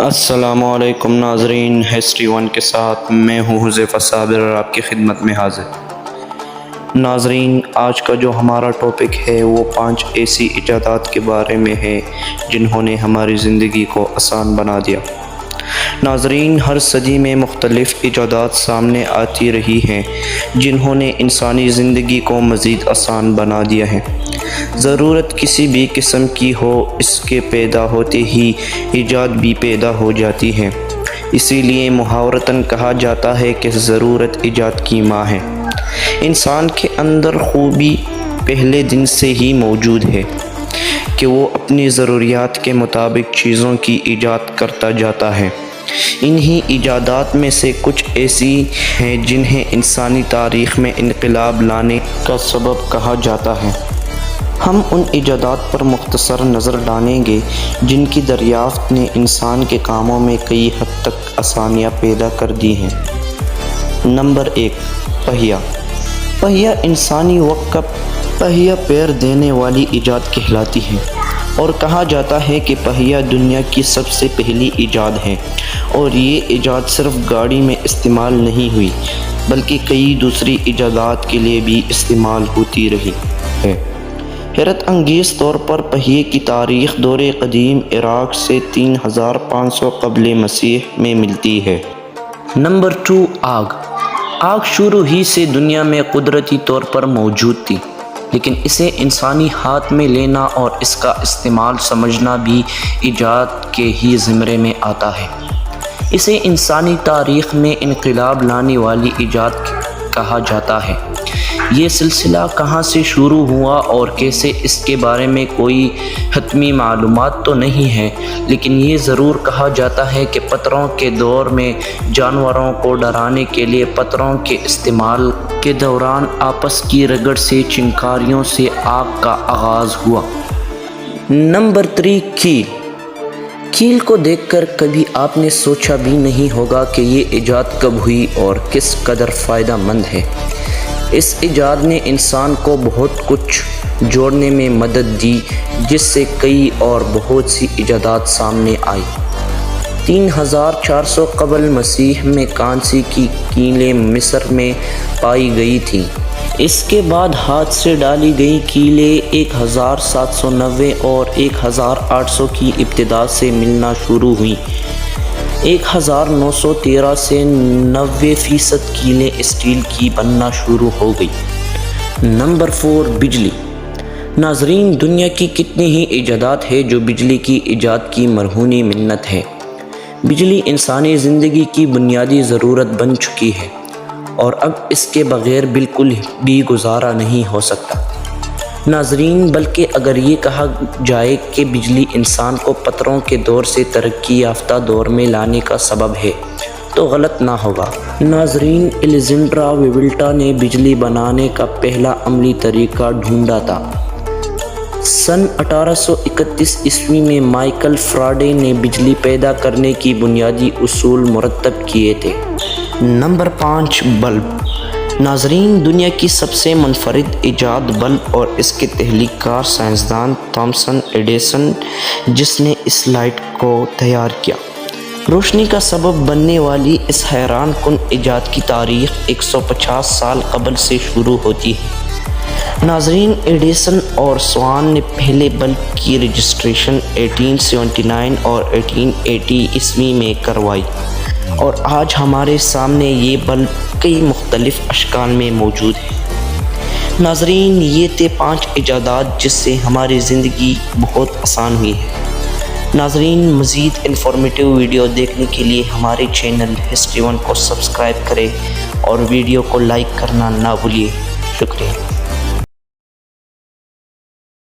السلام علیکم ناظرین، ہسٹری ون کے ساتھ میں ہوں حذیفہ صابر اور آپ کی خدمت میں حاضر۔ ناظرین، آج کا جو ہمارا ٹاپک ہے وہ 5 ایسی ایجادات کے بارے میں ہے جنہوں نے ہماری زندگی کو آسان بنا دیا۔ ناظرین، ہر صدی میں مختلف ایجادات سامنے آتی رہی ہیں جنہوں نے انسانی زندگی کو مزید آسان بنا دیا ہے۔ ضرورت کسی بھی قسم کی ہو، اس کے پیدا ہوتے ہی ایجاد بھی پیدا ہو جاتی ہے۔ اسی لیے محاورتاً کہا جاتا ہے کہ ضرورت ایجاد کی ماں ہے۔ انسان کے اندر خوبی پہلے دن سے ہی موجود ہے کہ وہ اپنی ضروریات کے مطابق چیزوں کی ایجاد کرتا جاتا ہے۔ انہی ایجادات میں سے کچھ ایسی ہیں جنہیں انسانی تاریخ میں انقلاب لانے کا سبب کہا جاتا ہے۔ ہم ان ایجادات پر مختصر نظر ڈالیں گے جن کی دریافت نے انسان کے کاموں میں کئی حد تک آسانیاں پیدا کر دی ہیں۔ نمبر 1، پہیہ۔ پہیہ انسانی وقت کا پہیہ پیر دینے والی ایجاد کہلاتی ہے، اور کہا جاتا ہے کہ پہیہ دنیا کی سب سے پہلی ایجاد ہے، اور یہ ایجاد صرف گاڑی میں استعمال نہیں ہوئی بلکہ کئی دوسری ایجادات کے لیے بھی استعمال ہوتی رہی ہے۔ حیرت انگیز طور پر پہیے کی تاریخ دور قدیم عراق سے 3500 قبل مسیح میں ملتی ہے۔ نمبر 2، آگ۔ آگ شروع ہی سے دنیا میں قدرتی طور پر موجود تھی، لیکن اسے انسانی ہاتھ میں لینا اور اس کا استعمال سمجھنا بھی ایجاد کے ہی زمرے میں آتا ہے۔ اسے انسانی تاریخ میں انقلاب لانے والی ایجاد کہا جاتا ہے۔ یہ سلسلہ کہاں سے شروع ہوا اور کیسے، اس کے بارے میں کوئی حتمی معلومات تو نہیں ہے، لیکن یہ ضرور کہا جاتا ہے کہ پتھروں کے دور میں جانوروں کو ڈرانے کے لیے پتھروں کے استعمال کے دوران آپس کی رگڑ سے چنگاریوں سے آگ کا آغاز ہوا۔ نمبر 3، کیل۔ کیل کو دیکھ کر کبھی آپ نے سوچا بھی نہیں ہوگا کہ یہ ایجاد کب ہوئی اور کس قدر فائدہ مند ہے۔ اس ایجاد نے انسان کو بہت کچھ جوڑنے میں مدد دی، جس سے کئی اور بہت سی ایجادات سامنے آئی۔ 3400 قبل مسیح میں کانسی کی کیلیں مصر میں پائی گئی تھیں۔ اس کے بعد ہاتھ سے ڈالی گئی کیلیں 1790 اور 1800 کی ابتدا سے ملنا شروع ہوئیں۔ 1913 سے 90% کیلیں اسٹیل کی بننا شروع ہو گئی۔ نمبر 4، بجلی۔ ناظرین، دنیا کی کتنی ہی ایجادات ہیں جو بجلی کی ایجاد کی مرہونی منت ہے۔ بجلی انسانی زندگی کی بنیادی ضرورت بن چکی ہے، اور اب اس کے بغیر بالکل بھی گزارا نہیں ہو سکتا۔ ناظرین، بلکہ اگر یہ کہا جائے کہ بجلی انسان کو پتھروں کے دور سے ترقی یافتہ دور میں لانے کا سبب ہے تو غلط نہ ہوگا۔ ناظرین، الیگزینڈر ویولٹا نے بجلی بنانے کا پہلا عملی طریقہ ڈھونڈا تھا۔ سن 1831 عیسوی میں مائیکل فراڈے نے بجلی پیدا کرنے کی بنیادی اصول مرتب کیے تھے۔ Number 5، bulb. ناظرین، دنیا کی سب سے منفرد ایجاد بلب اور اس کے تخلیق کار سائنسدان تھامس ایڈیسن، جس نے اس لائٹ کو تیار کیا۔ روشنی کا سبب بننے والی اس حیران کن ایجاد کی تاریخ 150 سال قبل سے شروع ہوتی ہے۔ ناظرین، ایڈیسن اور سوان نے پہلے بلب کی رجسٹریشن 1879 اور 1880 عیسوی میں کروائی، اور آج ہمارے سامنے یہ بلب کئی مختلف اشکال میں موجود ہے۔ ناظرین، یہ تھے 5 ایجادات جس سے ہماری زندگی بہت آسان ہوئی ہے۔ ناظرین، مزید انفارمیٹیو ویڈیو دیکھنے کے لیے ہمارے چینل ہسٹری ون کو سبسکرائب کریں اور ویڈیو کو لائک کرنا نہ بھولیے۔ شکریہ۔